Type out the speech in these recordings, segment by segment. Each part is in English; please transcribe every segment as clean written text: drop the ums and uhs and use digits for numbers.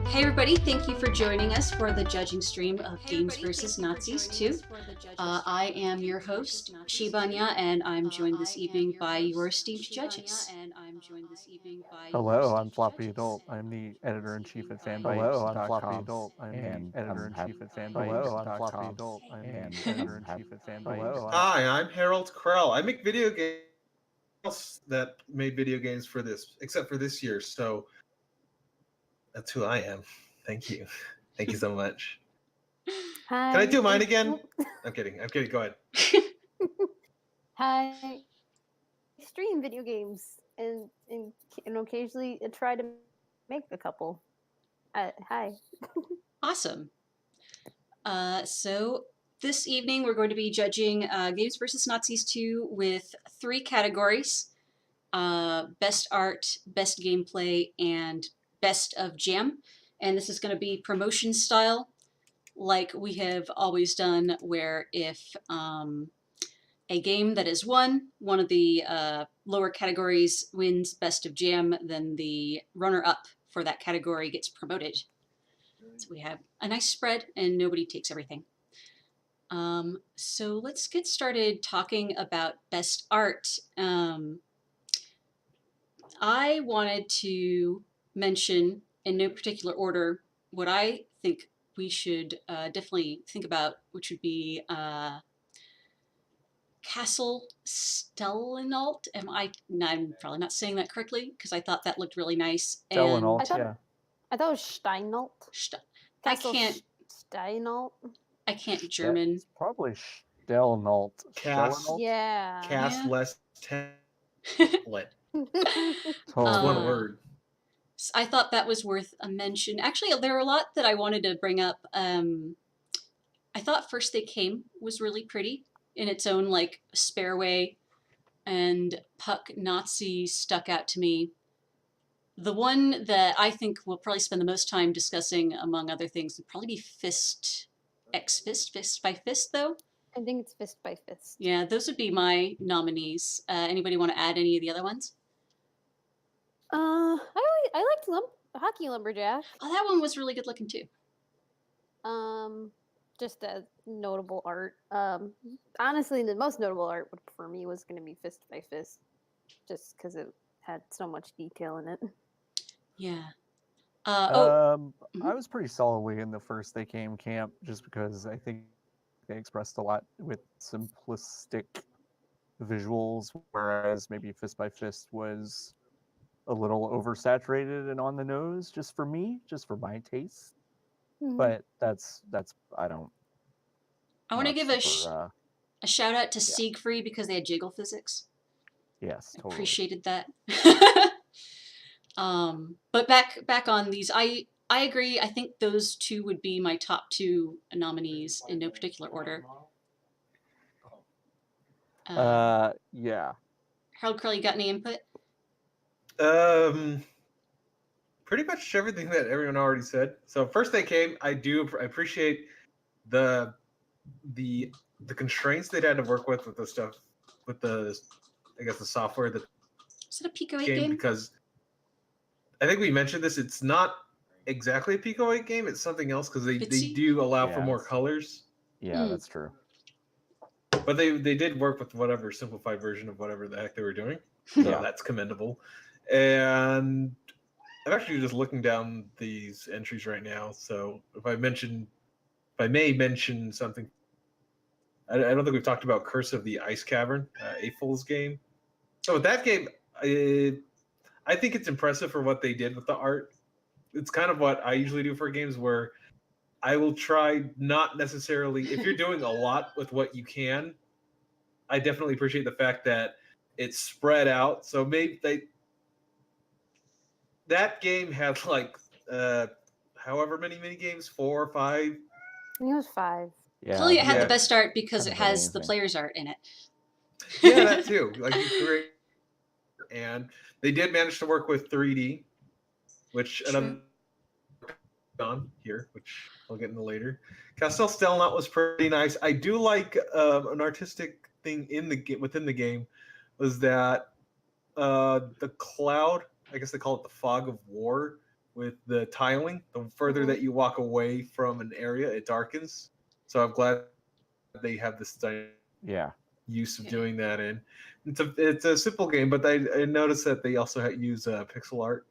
Hey everybody, thank you for joining us for the judging stream of Games vs. Nazis 2. I am your host, Shibanya, and I'm joined this evening by your esteemed judges. Hello, I'm Floppy Adult. I'm the editor-in-chief at fanbytes.com. Hi, I'm Harold Krell. I make video games that made video games for this, except for this year. So that's who I am. Thank you. Thank you so much. Hi. Can I do mine again? I'm kidding. Go ahead. Hi. Stream video games and occasionally try to make a couple. Hi. Awesome. So this evening we're going to be judging Games vs. Nazis 2 with 3 categories. Best art, best gameplay, and best of jam. And this is going to be promotion style, like we have always done, where if a game that is one of the lower categories wins best of jam, then the runner-up for that category gets promoted. So we have a nice spread and nobody takes everything. So let's get started talking about best art. I wanted to mention, in no particular order, what I think we should definitely think about, which would be Castle Stellenalt. I'm probably not saying that correctly because I thought that looked really nice. Stellenalt, I thought it was Steinalt. Castle Steinalt. I can't German. It's probably Stellenalt. Yeah. Cast less template. It's one word. I thought that was worth a mention. Actually, there are a lot that I wanted to bring up. I thought First They Came was really pretty in its own like spare way, and Puck Nazi stuck out to me. The one that I think we'll probably spend the most time discussing, among other things, would probably be Fist by Fist, though. I think it's Fist by Fist. Yeah, those would be my nominees. Anybody want to add any of the other ones? I liked Hockey Lumberjack. Oh, that one was really good looking too. Just a notable art. Honestly, the most notable art for me was going to be Fist by Fist, just because it had so much detail in it. Yeah. I was pretty solidly in the First They Came camp, just because I think they expressed a lot with simplistic visuals, whereas maybe Fist by Fist was a little oversaturated and on the nose, just for my taste. Mm-hmm. But that's I want to give a shout out to Siegfried because they had jiggle physics. Yes, totally. Appreciated that. But back on these, I agree. I think those two would be my top 2 nominees in no particular order. Yeah. Harold Curl, you got any input? Pretty much everything that everyone already said. So First They Came, I appreciate the constraints they'd had to work with the stuff, with the software that. Is it a Pico 8 game? Because I think we mentioned this. It's not exactly a Pico 8 game. It's something else because they do allow for more colors. Yeah, that's true. But they did work with whatever simplified version of whatever the heck they were doing. So that's commendable. And I'm actually just looking down these entries right now. So if I may mention something, I don't think we've talked about Curse of the Ice Cavern, a Fool's game. So with that game, I think it's impressive for what they did with the art. It's kind of what I usually do for games, where I will try not necessarily, if you're doing a lot with what you can, I definitely appreciate the fact that it's spread out. So maybe that game had like however many mini games, 4 or 5. I think it was 5. Yeah, clearly it had the best art because it has the player's art in it. Yeah, that too. Like and they did manage to work with 3D, which another on here, which I'll get into later. Castle Stellenalt was pretty nice. I do like an artistic thing within the game was that the cloud, I guess they call it the fog of war, with the tiling. The further that you walk away from an area, it darkens. So I'm glad they have this Yeah. use of doing that in. It's a simple game, but I noticed that they also use pixel art.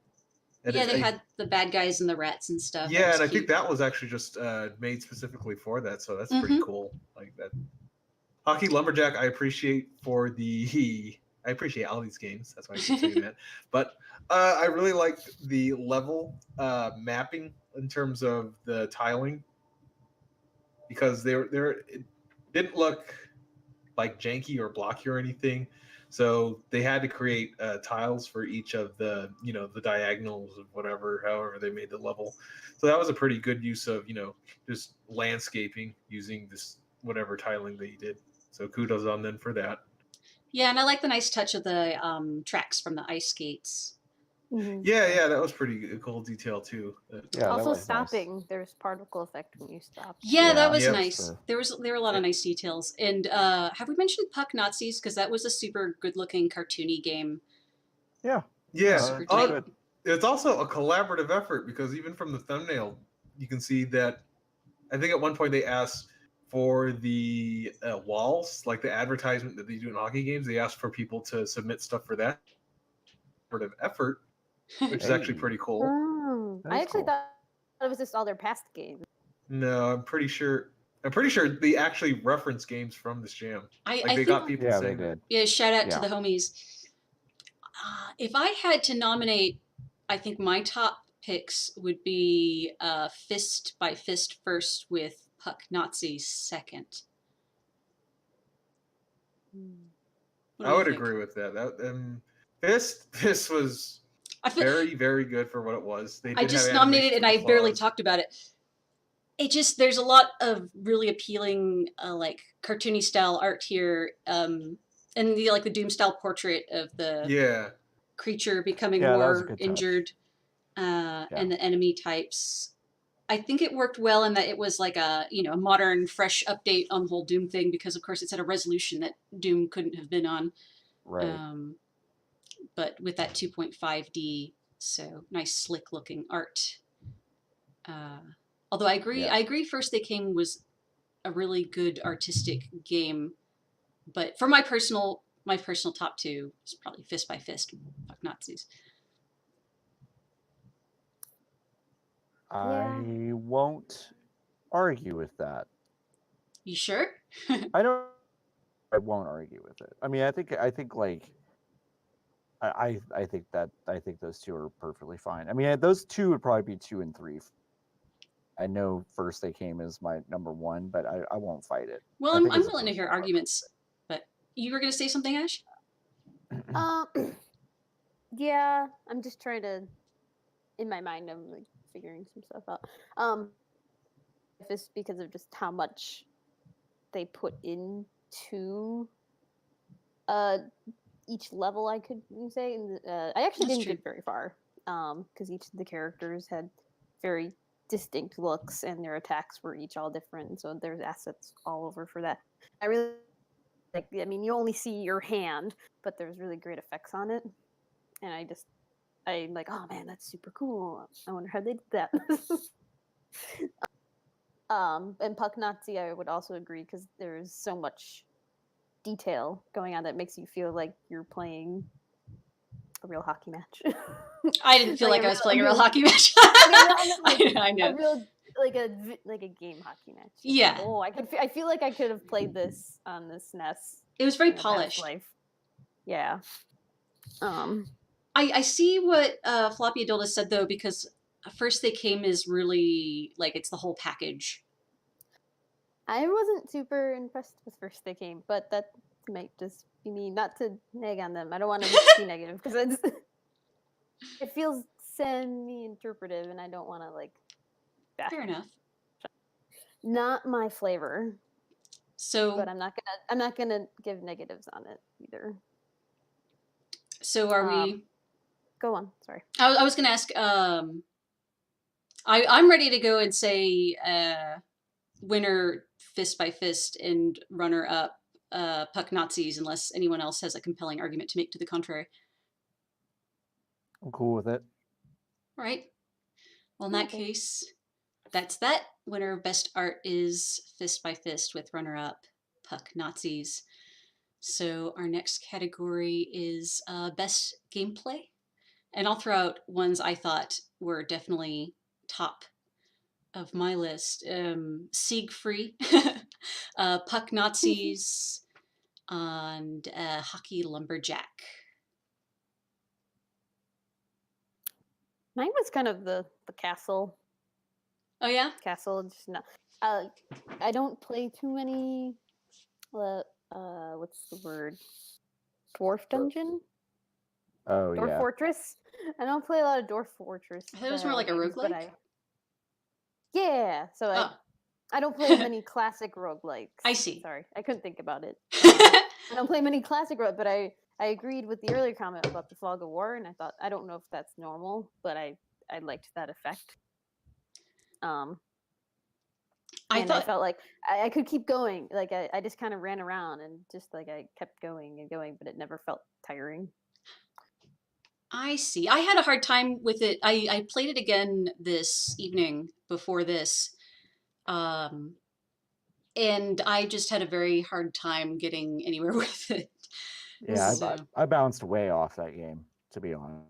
And Yeah, they had the bad guys and the rats and stuff. Yeah, and I cute. think that was actually just made specifically for that, so that's pretty Mhm. cool. Like that. Hockey Lumberjack, I appreciate for the. I appreciate all these games. That's why I keep saying that. But I really liked the level mapping in terms of the tiling because it didn't look like janky or blocky or anything. So they had to create tiles for each of the the diagonals of whatever, however they made the level. So that was a pretty good use of just landscaping using this whatever tiling they did. So kudos on them for that. Yeah, and I like the nice touch of the tracks from the ice skates. Yeah, that was pretty cool detail too. Yeah, Also that was stopping, there's particle effect when you stop. Yeah, that was Yep. nice. There were a lot of nice details. And have we mentioned Puck Nazis? Because that was a super good looking cartoony game. Yeah. Yeah. Super It's also a collaborative effort because even from the thumbnail, you can see that I think at one point they asked for the walls, like the advertisement that they do in hockey games. They asked for people to submit stuff for that sort of effort, which is actually pretty cool. Oh, That I is actually cool. thought it was just all their past games. No, I'm pretty sure they actually reference games from this jam. I They think, got people Yeah, they saying that. did. yeah, shout out to Yeah. the homies. If I had to nominate, I think my top picks would be Fist by Fist first with Puck Nazis second. What do I you would think? agree with that. This was I feel, very, very good for what it was. They did I just have nominated animation and with I the barely claws. talked about it. It just, there's a lot of really appealing like cartoony style art here, and the Doom style portrait of the creature becoming Yeah, that was a more good touch. injured, and the enemy types. I think it worked well in that it was like a modern, fresh update on the whole Doom thing because of course it's at a resolution that Doom couldn't have been on. Right. But with that 2.5D, so nice, slick looking art. Although I agree. First They Came was a really good artistic game, but for my personal top two is probably Fist by Fist, Fuck Nazis. I won't argue with that. You sure? I won't argue with it. I mean, I think like I think those two are perfectly fine. I mean, those two would probably be 2 and 3. I know First They Came is my number one, but I won't fight it. Well, I I'm think it's a willing to hear personal arguments, but you were going to say something, Ash? Yeah, I'm just trying to, in my mind, I'm like figuring some stuff out. Just because of just how much they put into each level, I could say. And I actually didn't get very far because each of the characters had very distinct looks and their attacks were each all different. So there's assets all over for that. I really like. I mean, you only see your hand, but there's really great effects on it, and I'm like, oh man, that's super cool. I wonder how they did that. And Puck Nazi, I would also agree because there's so much detail going on that makes you feel like you're playing a real hockey match. I didn't feel like I was playing a real hockey match. I know. A real like a game hockey match. Yeah. Oh, I feel like I could have played this on this SNES. It was very polished. Yeah. I see what Floppy Adolda said though, because First They Came is really like it's the whole package. I wasn't super impressed with First They Came, but that might just be me. Not to nag on them. I don't want to be negative because it feels semi-interpretive, and I don't want to like. Fair enough. Not my flavor. So, but I'm not gonna give negatives on it either. So are we? Go on. Sorry. I was gonna ask. I'm ready to go and say winner Fist by Fist and runner up Puck Nazis, unless anyone else has a compelling argument to make to the contrary. I'm cool with it. All right. Well, in that Okay. case, that's that. Winner of best art is Fist by Fist with runner-up Puck Nazis. So our next category is best gameplay. And I'll throw out ones I thought were definitely top of my list. Sieg Free, Puck Nazis, and Hockey Lumberjack. Mine was kind of the castle. Oh yeah? Castle. Just not. I don't play too many. What's the word? Dwarf dungeon. Oh Dwarf yeah. Fortress. I don't play a lot of Dwarf Fortress. I thought it was more like a games, but roguelike. Yeah, so Oh. I don't play many classic roguelikes. I see. Sorry, I couldn't think about it. I don't play many classic rogue, but I agreed with the earlier comment about the fog of war, and I thought I don't know if that's normal, but I liked that effect. I And I felt like I could keep going. Like I just kind of ran around and just like I kept going and going, but it never felt tiring. I see. I had a hard time with it. I played it again this evening before this. And I just had a very hard time getting anywhere with it. Yeah, So, I bounced way off that game, to be honest.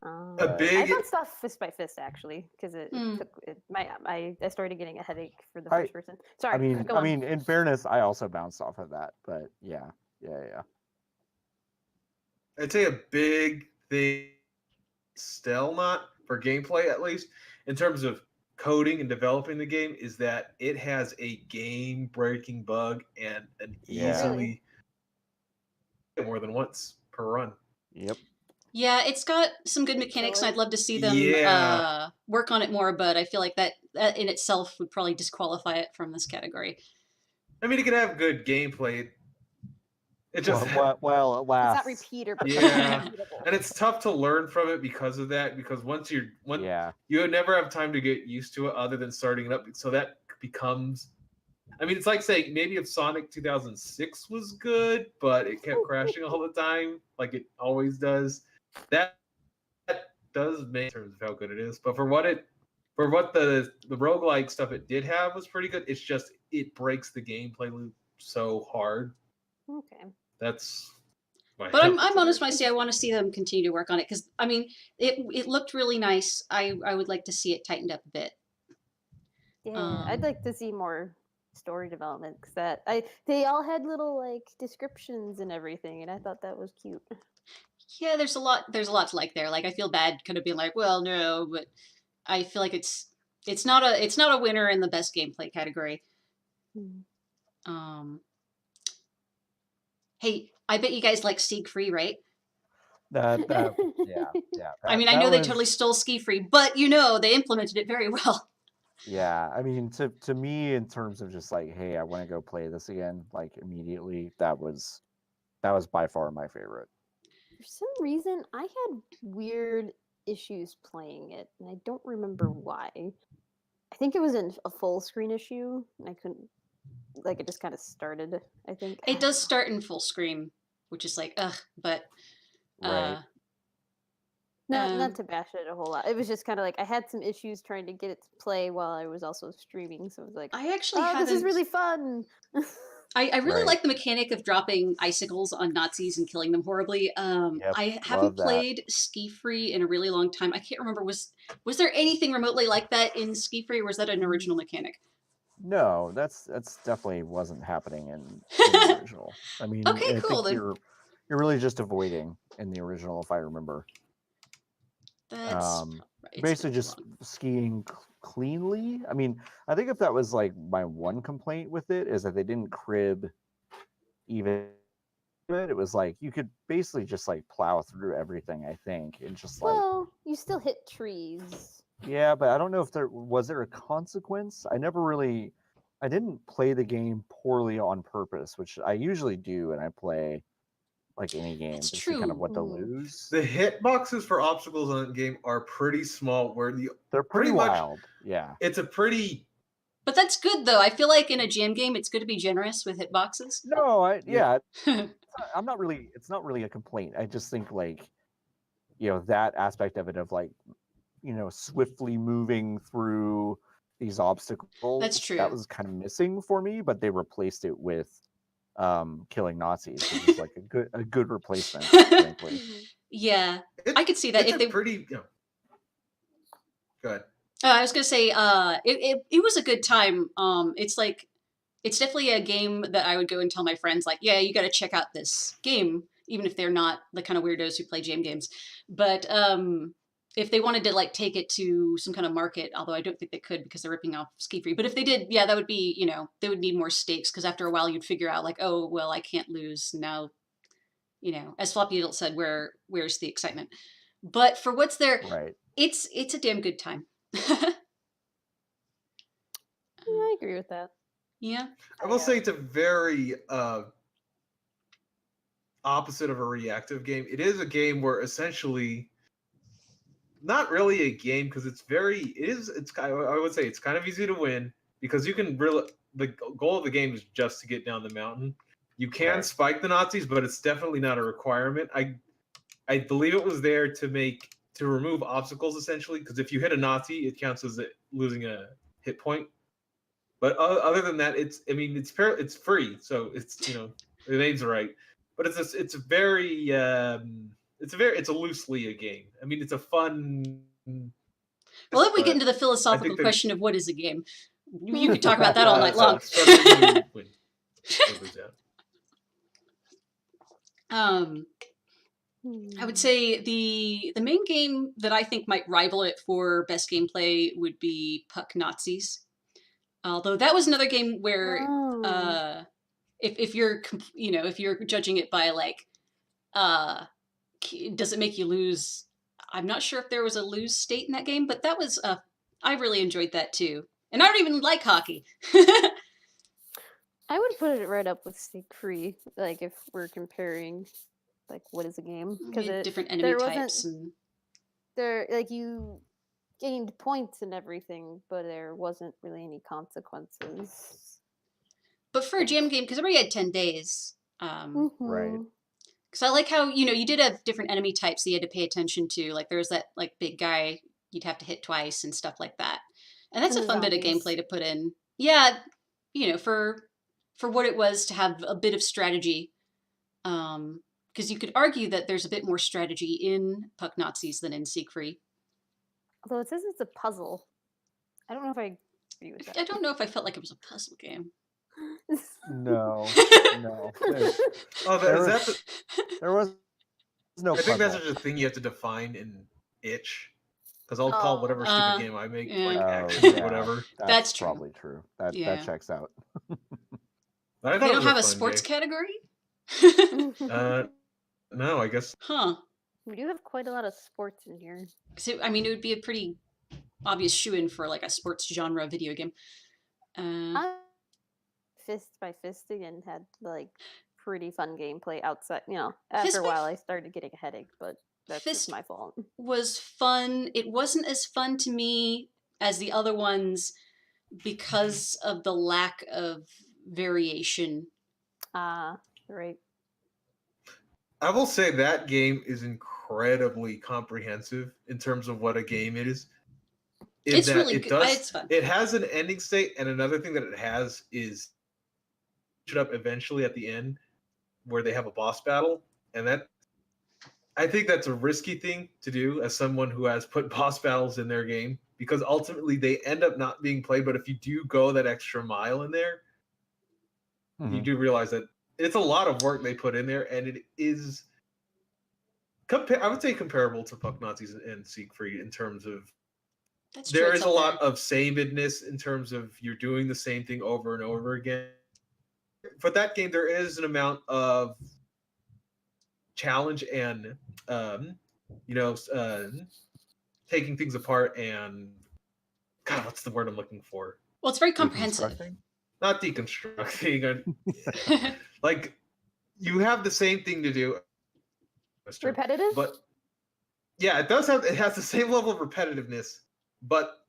A I big bounced off Fist by Fist actually because it took I started getting a headache for the first person. Sorry, I mean, in fairness, I also bounced off of that, but yeah. I'd say a big thing, still not for gameplay at least, in terms of coding and developing the game, is that it has a game-breaking bug and an easily more than once per run. Yep. yeah, it's got some good mechanics, and I'd love to see them work on it more, but I feel like that in itself would probably disqualify it from this category. I mean, it can have good gameplay. It just well, it lasts. It's not repeatable. Yeah, and it's tough to learn from it because of that. Because you would never have time to get used to it, other than starting it up. So that becomes. I mean, it's like saying maybe if Sonic 2006 was good, but it kept crashing all the time, like it always does. That does make in terms of how good it is. But for what the roguelike stuff it did have was pretty good. It's just it breaks the gameplay loop so hard. Okay. That's But I'm honest when I say I want to see them continue to work on it, because I mean it looked really nice. I would like to see it tightened up a bit. Yeah, I'd like to see more story development because they all had little like descriptions and everything, and I thought that was cute. Yeah, there's a lot to like there. Like I feel bad kind of being like, well, no, but I feel like it's not a winner in the best gameplay category. Hey, I bet you guys like Sieg Free, right? Yeah. I mean, I know they totally stole Ski Free, but they implemented it very well. Yeah, I mean, to me, in terms of just like, hey, I want to go play this again, like immediately, that was by far my favorite. For some reason, I had weird issues playing it, and I don't remember why. I think it was in a full screen issue, and I couldn't. Like it just kind of started. I think it does start in full screen, which is like, ugh, but right. Not to bash it a whole lot. It was just kind of like I had some issues trying to get it to play while I was also streaming. So it was like, I actually this is really fun. I really like the mechanic of dropping icicles on Nazis and killing them horribly. I haven't played Ski Free in a really long time. I can't remember, was there anything remotely like that in Ski Free, or was that an original mechanic? No, that's definitely wasn't happening in the original. I mean, okay, cool. I think you're really just avoiding in the original, if I remember. That's basically just skiing cleanly. I mean, I think if that was like my one complaint with it, is that they didn't crib even it. It was like you could basically just like plow through everything, I think, and just well, you still hit trees. Yeah, but I don't know if there was a consequence. I didn't play the game poorly on purpose, which I usually do, and I play like any game to see kind of what to lose. The hitboxes for obstacles on the game are pretty small. They're pretty wild. Yeah, it's a pretty. But that's good though. I feel like in a jam game, it's good to be generous with hitboxes. No, I'm not really. It's not really a complaint. I just think like, that aspect of it of like, swiftly moving through these obstacles. That's true. That was kind of missing for me, but they replaced it with killing Nazis, which is like a good replacement, frankly. Yeah, I could see that It's if a they. pretty. Go ahead. I was gonna say, it was a good time. It's definitely a game that I would go and tell my friends, like, yeah, you got to check out this game, even if they're not the kind of weirdos who play jam games. But if they wanted to like take it to some kind of market, although I don't think they could because they're ripping off Ski Free. But if they did, yeah, that would be, they would need more stakes because after a while you'd figure out like, oh, well, I can't lose now. As Floppy Doodle said, where's the excitement? But for what's there, Right. it's a damn good time. Yeah, I agree with that. Yeah. I will say it's a very opposite of a reactive game. It is a game where essentially, not really a game because I would say it's kind of easy to win because you can really, the goal of the game is just to get down the mountain. You can spike the Nazis, but it's definitely not a requirement. I believe it was there to remove obstacles essentially, because if you hit a Nazi, it counts as losing a hit point. But other than that, it's free, so it's the name's right. But it's loosely a game. I mean, it's a fun. Well, if we get into the philosophical question of what is a game, you could talk about that all night long. I would say the main game that I think might rival it for best gameplay would be Puck Nazis. Although that was another game where if you're judging it by like does it make you lose? I'm not sure if there was a lose state in that game, but that was I really enjoyed that too. And I don't even like hockey. I would put it right up with Stake Free, like if we're comparing like what is a game, because different enemy types and there like you gained points and everything, but there wasn't really any consequences. But for a jam game, because everybody had 10 days, Right. Because I like how you did have different enemy types that you had to pay attention to. Like there was that like big guy you'd have to hit twice and stuff like that, and that's a fun bit of gameplay to put in. Yeah, for what it was to have a bit of strategy. Because you could argue that there's a bit more strategy in Puck Nazis than in Siegfried. Although it says it's a puzzle. I don't know if I agree with that. I don't know if I felt like it was a puzzle game. No. There was no I think puzzle. that's just a thing you have to define in itch. Because I'll call whatever stupid game I make like action or whatever. That's true. Probably true. That checks out. They don't have a sports category? No, I guess. Huh. We do have quite a lot of sports in here. So, I mean, it would be a pretty obvious shoo-in for like a sports genre video game. Fist by Fist again had like pretty fun gameplay outside. After a while I started getting a headache, but that's just my fault. Was fun. It wasn't as fun to me as the other ones because of the lack of variation. Right. I will say that game is incredibly comprehensive in terms of what a game it is. It's really good. It's fun. It has an ending state, and another thing that it has is up eventually at the end where they have a boss battle, and that I think that's a risky thing to do as someone who has put boss battles in their game, because ultimately they end up not being played. But if you do go that extra mile in there, you do realize that it's a lot of work they put in there, and it is I would say comparable to Puck Nazis and Siegfried in terms of there is a lot of sameness in terms of you're doing the same thing over and over again. For that game, there is an amount of challenge and taking things apart and God, what's the word I'm looking for? Well, it's very comprehensive. Not deconstructing. Like you have the same thing to do. Repetitive? But yeah, it has the same level of repetitiveness, but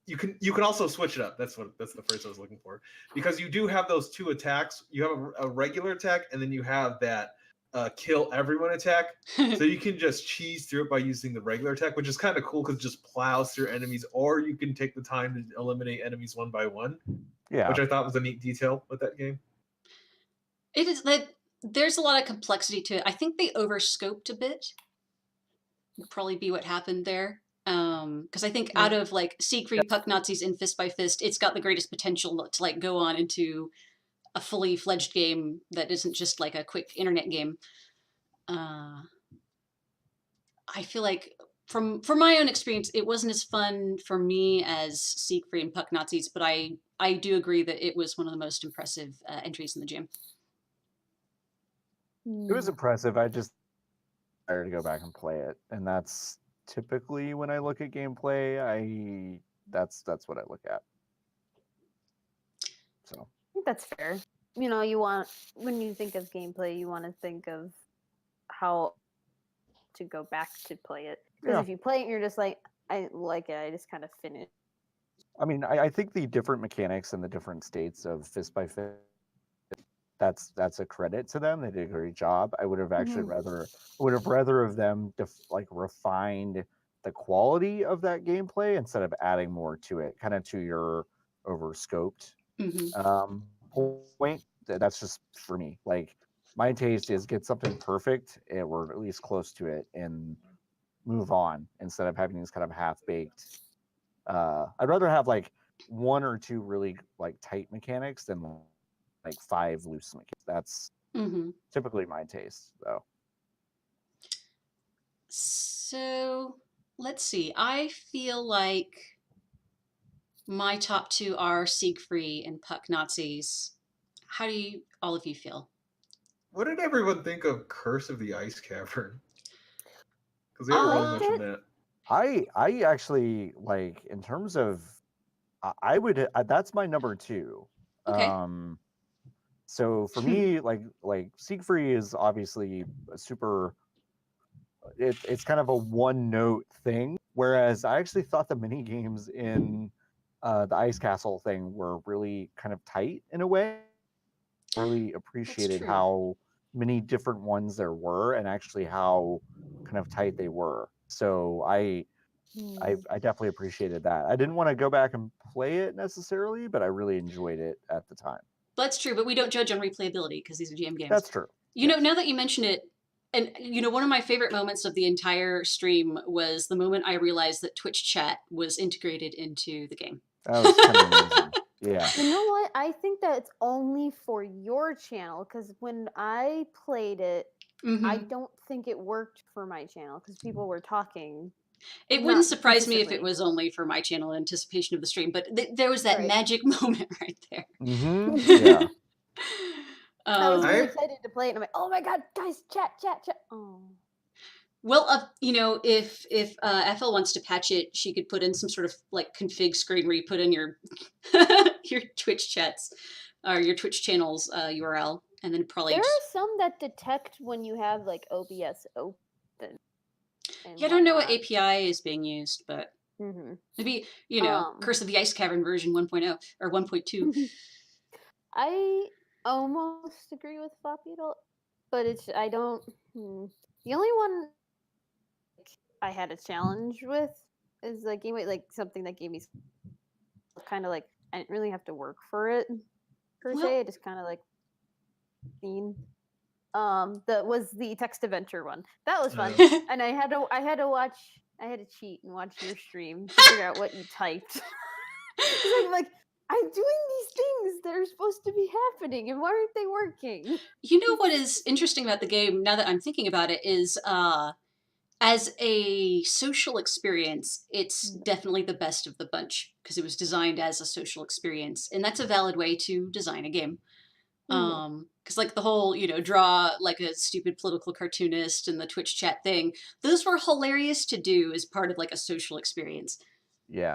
you can also switch it up. That's the phrase I was looking for. Because you do have those two attacks. You have a regular attack, and then you have that kill everyone attack. So you can just cheese through it by using the regular attack, which is kind of cool because it just plows through enemies, or you can take the time to eliminate enemies one by one. Yeah. Which I thought was a neat detail with that game. It is that there's a lot of complexity to it. I think they overscoped a bit. Would probably be what happened there. Because I think out of like Siegfried, Puck Nazis, and Fist by Fist, it's got the greatest potential to like go on into a fully fledged game that isn't just like a quick internet game. I feel like from my own experience, it wasn't as fun for me as Siegfried and Puck Nazis, but I do agree that it was one of the most impressive entries in the jam. It was impressive. I just tired to go back and play it, and that's typically when I look at gameplay. That's what I look at. So I think that's fair. You know, you want when you think of gameplay, you want to think of how to go back to play it. Because if you play it, you're just like, I like it. I just kind of finish. I mean, I think the different mechanics and the different states of Fist by Fist, that's a credit to them. They did a great job. I would have actually rather of them like refined the quality of that gameplay instead of adding more to it, kind of to your overscoped point. That's just for me. Like my taste is get something perfect, or at least close to it, and move on instead of having these kind of half-baked. I'd rather have like one or two really like tight mechanics than like 5 loose mechanics. That's typically my taste, though. So let's see. I feel like my top 2 are Siegfried and Puck Nazis. How do all of you feel? What did everyone think of Curse of the Ice Cavern? Because they haven't really mentioned that. I actually like in terms of I would that's my number 2. Okay. So for me, like Siegfried is obviously a super. It's kind of a one note thing, whereas I actually thought the mini games in the Ice Castle thing were really kind of tight in a way. Really appreciated how many different ones there were, and actually how kind of tight they were. So I definitely appreciated that. I didn't want to go back and play it necessarily, but I really enjoyed it at the time. That's true, but we don't judge on replayability because these are jam games. That's true. You know, now that you mention it, and you know, one of my favorite moments of the entire stream was the moment I realized that Twitch chat was integrated into the game. That was kind of amazing. Yeah. You know what? I think that it's only for your channel because when I played it, I don't think it worked for my channel because people were talking. It wouldn't surprise me if it was only for my channel in anticipation of the stream, but there was that magic moment right there. Yeah. I was really excited to play it, and I'm like, "Oh my god, guys, chat!" Oh. Well, you know, if FL wants to patch it, she could put in some sort of like config screen where you put in your your Twitch chats or your Twitch channel's URL, and then probably there are some that detect when you have like OBS open. Yeah, I don't know what API is being used, but maybe, you know, Curse of the Ice Cavern version 1.0 or 1.2. I almost agree with Floppy Adult, but I don't. The only one I had a challenge with is like something that gave me kind of like I didn't really have to work for it per se. I just kind of like seen. That was the text adventure one. That was fun, and I had to cheat and watch your stream to figure out what you typed. I'm like, I'm doing these things that are supposed to be happening, and why aren't they working? You know what is interesting about the game, now that I'm thinking about it, is as a social experience, it's definitely the best of the bunch because it was designed as a social experience, and that's a valid way to design a game. Because like the whole, you know, draw like a stupid political cartoonist and the Twitch chat thing, those were hilarious to do as part of like a social experience. Yeah.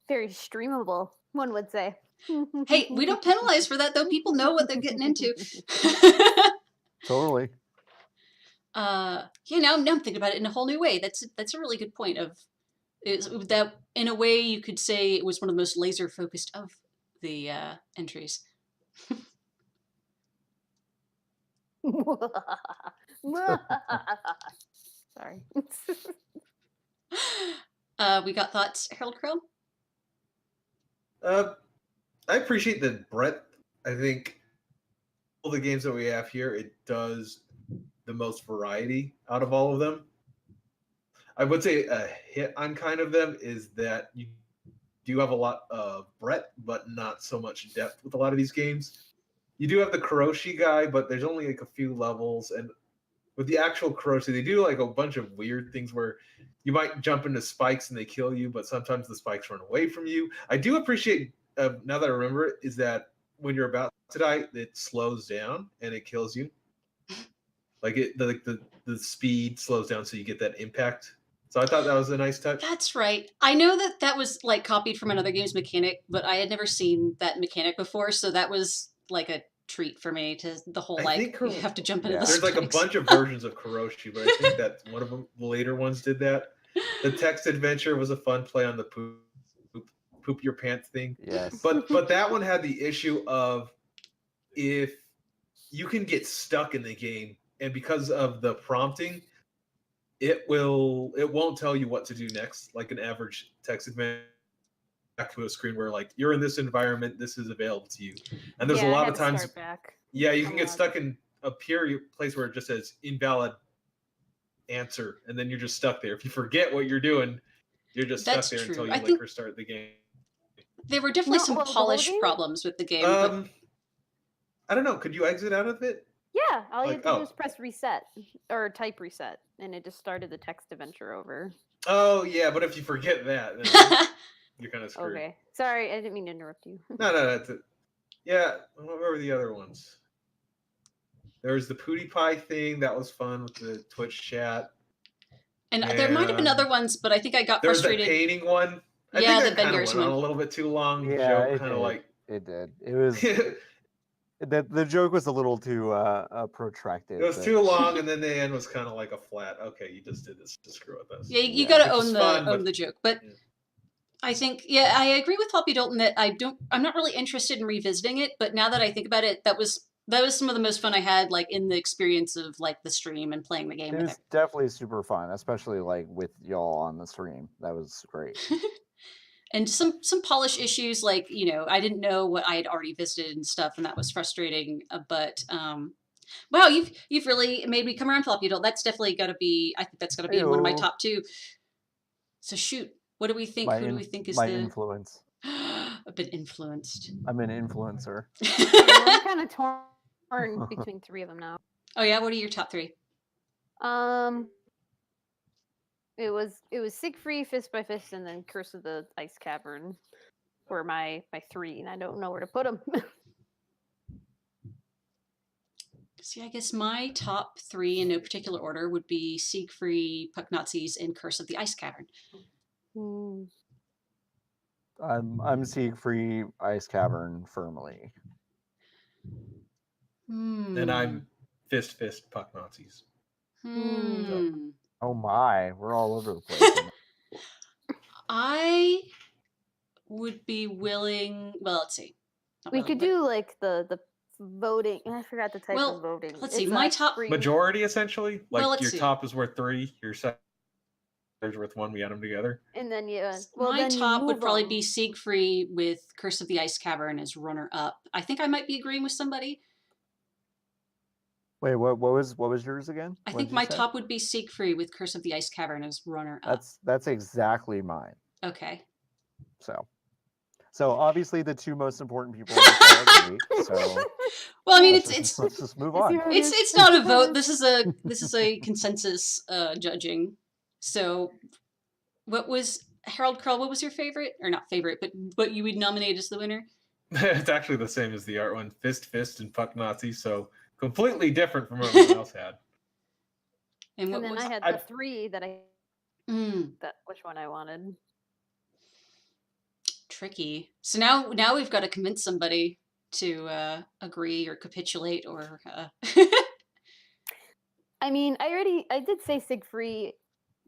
Very streamable, one would say. Hey, we don't penalize for that though. People know what they're getting into. Totally. Yeah, now I'm thinking about it in a whole new way. That's a really good point of that in a way you could say it was one of the most laser focused of the entries. Sorry. We got thoughts, Harold Crow? I appreciate the breadth. I think all the games that we have here, it does the most variety out of all of them. I would say a hit on kind of them is that you do have a lot of breadth, but not so much depth with a lot of these games. You do have the Kuroshi guy, but there's only like a few levels, and with the actual Kuroshi, they do like a bunch of weird things where you might jump into spikes and they kill you, but sometimes the spikes run away from you. I do appreciate, now that I remember it, is that when you're about to die, it slows down and it kills you. Like the speed slows down, so you get that impact. So I thought that was a nice touch. That's right. I know that that was like copied from another game's mechanic, but I had never seen that mechanic before, so that was like a treat for me to the whole I like think you have to jump into the there's like a spikes. bunch of versions of Kuroshi, but I think that one of them, the later ones, did that. The text adventure was a fun play on the poop your pants thing. Yes. But that one had the issue of if you can get stuck in the game, and because of the prompting, it won't tell you what to do next, like an average text adventure back to a screen where like you're in this environment, this is available to you. And there's a I lot had of to times start back. yeah, you a can get lot. stuck in a place where it just says invalid answer, and then you're just stuck there. If you forget what you're doing, you're just That's stuck there true. until I you think restart the game. there were definitely No, some well, the whole polish game? problems with the game, but I don't know. Could you exit out of it? Yeah, all you Like, had to do oh. was press reset or type reset, and it just started the text adventure over. Oh yeah, but if you forget that, then you're kind of screwed. Okay, sorry, I didn't mean to interrupt you. No, that's it. Yeah, what were the other ones? There was the Pootie Pie thing that was fun with the Twitch chat. and there might have been other ones, but I think I got There's the frustrated. painting one. I Yeah, think the that kind Ben of Garrison went on one. a little bit too long. Yeah, Joke it kind did. of like It did. It was it the joke was a little too protracted. was but- too long, and then the end was kind of like a flat. Okay, you just did this to screw with us. Yeah, you Yeah. gotta Which is fun, own but- the joke. But yeah. I think I agree with Hoppy Dalton that I'm not really interested in revisiting it, but now that I think about it, that was some of the most fun I had like in the experience of like the stream and playing the game It with was definitely super fun, especially like with y'all on the stream. That was great. and some polish issues like I didn't know what I had already visited and stuff, and that was frustrating. But wow, you've really made me come around, Floppy Adult. That's definitely got to be. I think that's got to be in one of my Heyo. top two. So shoot, what do we think? Who do we think is my the? influence? I've been influenced. I'm an influencer. I'm kind of torn between three of them now. Oh yeah, what are your top three? It was Siegfried, Fist by Fist, and then Curse of the Ice Cavern were my three, and I don't know where to put them. See, I guess my top three in no particular order would be Siegfried, Puck Nazis, and Curse of the Ice Cavern. I'm Siegfried Ice Cavern firmly. And I'm Fist Puck Nazis. Oh my, we're all over the place. I would be willing. Well, let's see. Not We willing, could but- do like the voting. I forgot the type Well, of voting. let's see, It's, my top- free- Majority, essentially. Like Well, let's your see. top is worth 3, your second is worth 1. We add them together. and then you. My then you top would move probably 'em. be Siegfried with Curse of the Ice Cavern as runner up. I think I might be agreeing with somebody. Wait, what was yours again? I What think did you my say? top would be Siegfried with Curse of the Ice Cavern as runner up. That's exactly mine. Okay. So obviously the two most important people in the agree. So Well, I mean, let's it's just move I see on. how it it's is. it's not a vote. This is a consensus judging. So, what was Harold Curl? What was your favorite, or not favorite, but what you would nominate as the winner? It's actually the same as the art one. Fist, and Puck Nazi. So completely different from what everyone else had. And what And then was I had I- the three that I Mm, that which one I wanted. tricky? So now we've got to convince somebody to agree or capitulate or. I mean, I did say Siegfried,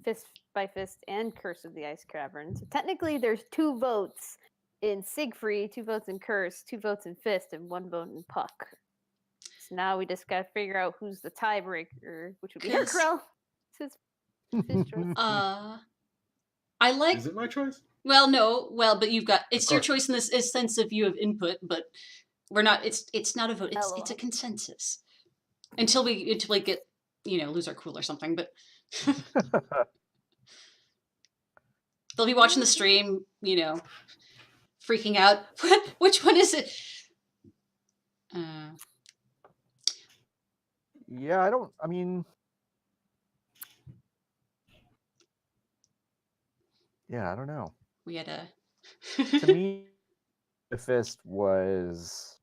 Fist by Fist, and Curse of the Ice Cavern. So technically, there's 2 votes in Siegfried, 2 votes in Curse, 2 votes in Fist, and 1 vote in Puck. So now we just gotta figure out who's the tiebreaker, which would be 'Cause- Herkrell. It's his choice. I like. Is it my choice? Well, no. Well, but you've got. It's your course. choice in this sense of you have input, but we're not. It's not a vote. It's a LOL. consensus. Until we get lose our cool or something. But they'll be watching the stream, freaking out. Which one is it? Yeah, I mean, yeah, I don't know. We had a. To me, the fist was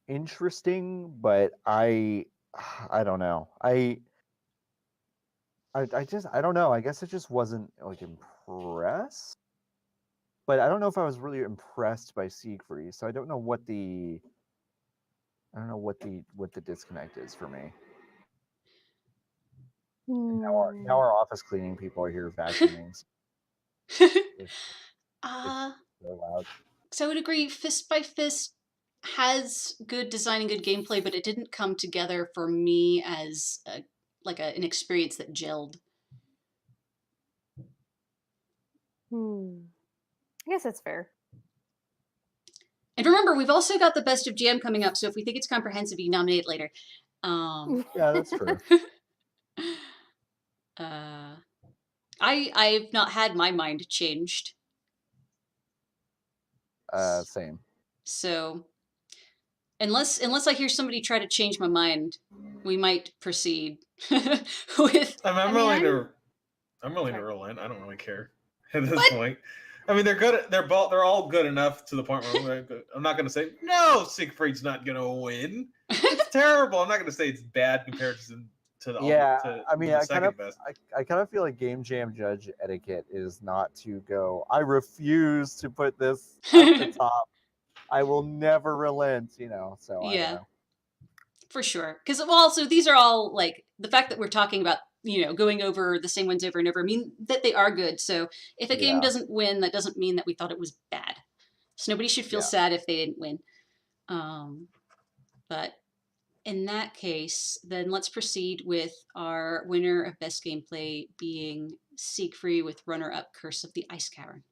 interesting, but I don't know. I don't know. I guess I just wasn't like impressed. But I don't know if I was really impressed by Siegfried, so I don't know what the disconnect is for me. Now our office cleaning people are here vacuuming. So loud. So I would agree, Fist by Fist has good design and good gameplay, but it didn't come together for me as an experience that gelled. I guess that's fair. And remember, we've also got the Best of Jam coming up, so if we think it's comprehensive, you nominate it later. Yeah, that's true. I've not had my mind changed. Same. So unless I hear somebody try to change my mind, we might proceed with. I'm willing to roll in. I don't really care at this point. I mean, they're good. They're all good enough to the point where I'm not going to say no. Siegfried's not going to win. It's terrible. I'm not going to say it's bad comparison to the I mean, I kind of feel like Game Jam judge etiquette is not to go, I refuse to put this at the top. I will never relent, so Yeah, I don't know. For sure. Because also these are all like the fact that we're talking about going over the same ones over and over mean that they are good. So if a game doesn't win, that doesn't mean that we thought it was bad. So nobody should feel sad if they didn't win. But in that case, then let's proceed with our winner of best gameplay being Siegfried with runner-up Curse of the Ice Cavern.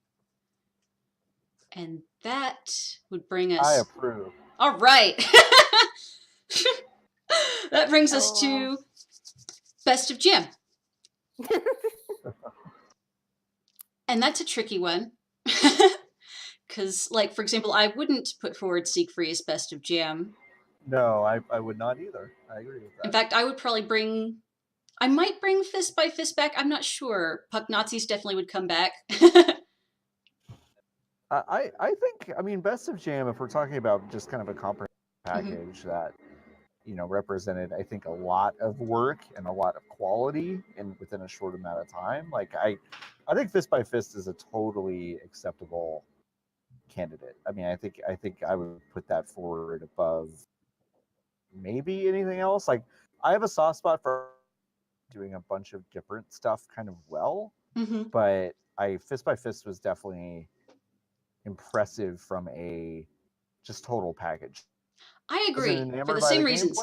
And that would bring us. I approve. All right. That brings us to Best of Jam. And that's a tricky one. Because, for example, I wouldn't put forward Siegfried as Best of Jam. No, I would not either. I agree with that. In fact, I would probably I might bring Fist by Fist back. I'm not sure. Puck Nazis definitely would come back. I think, Best of Jam, if we're talking about just kind of a comprehensive package that, represented, I think, a lot of work and a lot of quality within a short amount of time. I think Fist by Fist is a totally acceptable candidate. I mean, I think I would put that forward above maybe anything else. I have a soft spot for doing a bunch of different stuff kind of well, but Fist by Fist was definitely impressive from a just total package. I agree for the same reasons.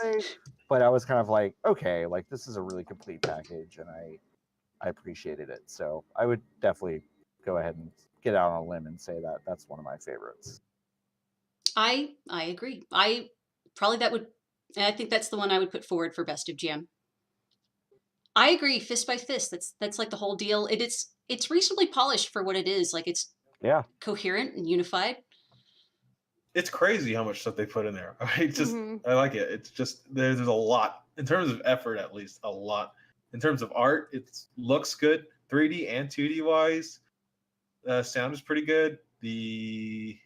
But I was kind of like, okay, this is a really complete package, and I appreciated it. So I would definitely go ahead and get out on a limb and say that that's one of my favorites. I agree. I think that's the one I would put forward for Best of Jam. I agree. Fist by Fist. That's like the whole deal. It's reasonably polished for what it is. It's coherent and unified. It's crazy how much stuff they put in there. I like it. It's just there's a lot in terms of effort, at least a lot. In terms of art, it looks good, 3D and 2D wise. Sound is pretty good. The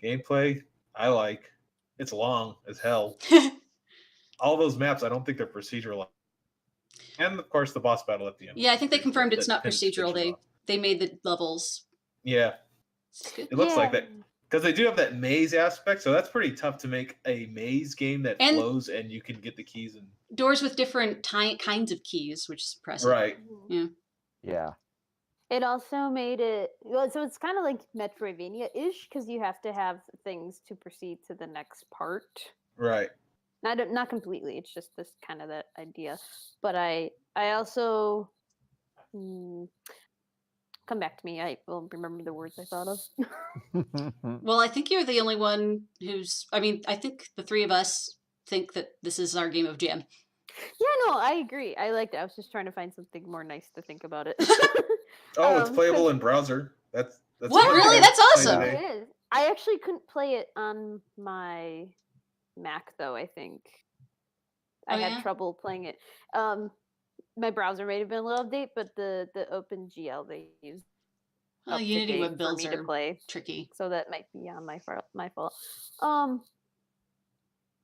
gameplay, I like. It's long as hell. All those maps, I don't think they're procedural. And of course, the boss battle at the end. Yeah, I think they confirmed it's not procedural. They made the levels. Yeah, it looks like that. Because they do have that maze aspect, so that's pretty tough to make a maze game that flows and you can get the keys and doors with different kinds of keys, which is impressive. Right. Yeah. Yeah. It also made it well, so it's kind of like Metroidvania-ish because you have to have things to proceed to the next part. Right. Not completely. It's just this kind of that idea. But I also come back to me. I will remember the words I thought of. Well, I think you're the only one who's. I mean, I think the three of us think that this is our game of jam. Yeah, no, I agree. I liked it. I was just trying to find something more nice to think about it. Oh, it's 'Cause- playable in browser. That's What? another Really? good That's sign awesome. today. It is. I actually couldn't play it on my Mac though. I think I Oh, had yeah? trouble playing it. My browser may have been a little update, but the OpenGL they used Well, up to Unity date web for builds me to are play, tricky. so that might be on my fault.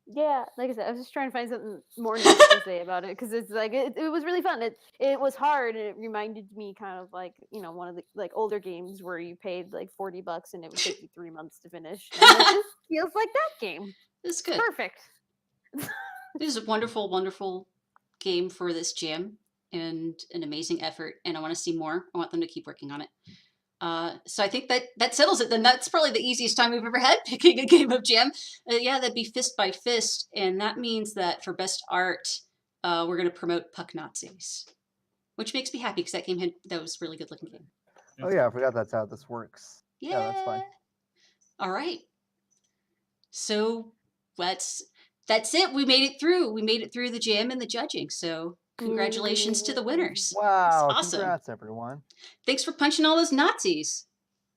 Yeah, like I said, I was just trying to find something more nice to say about it because it's like it was really fun. It was hard, and it reminded me kind of like one of the like older games where you paid like $40 and it would take you 3 months to finish. And I'm like, this feels like that game. It's good. Perfect. This is a wonderful, wonderful game for this jam and an amazing effort. And I want to see more. I want them to keep working on it. So I think that settles it. Then that's probably the easiest time we've ever had picking a game of jam. Yeah, that'd be fist by fist, and that means that for best art, we're going to promote Puck Nazis, which makes me happy because that was a really good looking game. Oh yeah, I forgot that's how this works. Yeah. Yeah, that's fine. All right. So that's it. We made it through. We made it through the jam and the judging. So congratulations to the winners. Wow, awesome. Congrats everyone. Thanks for punching all those Nazis.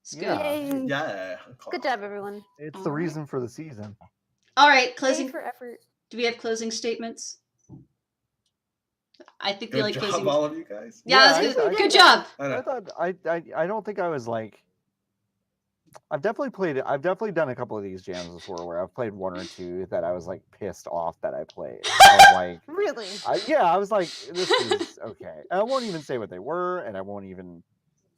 It's good. Yeah. Yay. Yeah. Good job, everyone. It's All the right. reason for the season. All right, A closing. for effort. Do we have closing statements? I think we Good like job, closing. all of you guys. Yeah, Yeah, good job. I thought I don't think I was like I've definitely done a couple of these jams before where I've played one or two that I was like pissed off that I played. I was like Really? I was like, this is okay. And I won't even say what they were, and I won't even You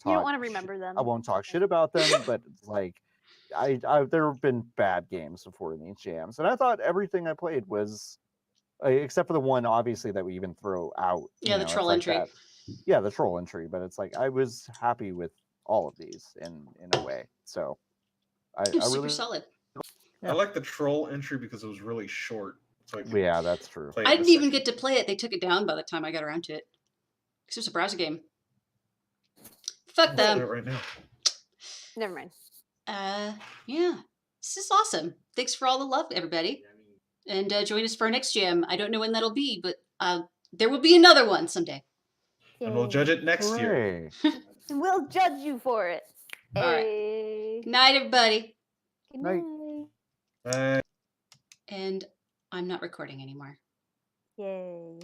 don't talk want to remember them. I won't talk shit about them, but it's like there have been bad games before in these jams, and I thought everything I played was except for the one obviously that we even throw out. Yeah, the it's troll like entry. that. Yeah, the troll entry, but it's like I was happy with all of these in a way. So I Super really solid. I like the troll entry because it was really short. So I could yeah, that's true. play it I in a didn't even second. get to play it. They took it down by the time I got around to it. Because it was a browser game. Fuck I'll play them. it right now. Never mind. Yeah. This is awesome. Thanks for all the love, everybody. And join us for our next jam. I don't know when that'll be, but there will be another one someday. And we'll judge it next year. Hooray. And we'll judge you for it. All right. Hey. Good night, everybody. Good Night. night. Bye. And I'm not recording anymore. Yay.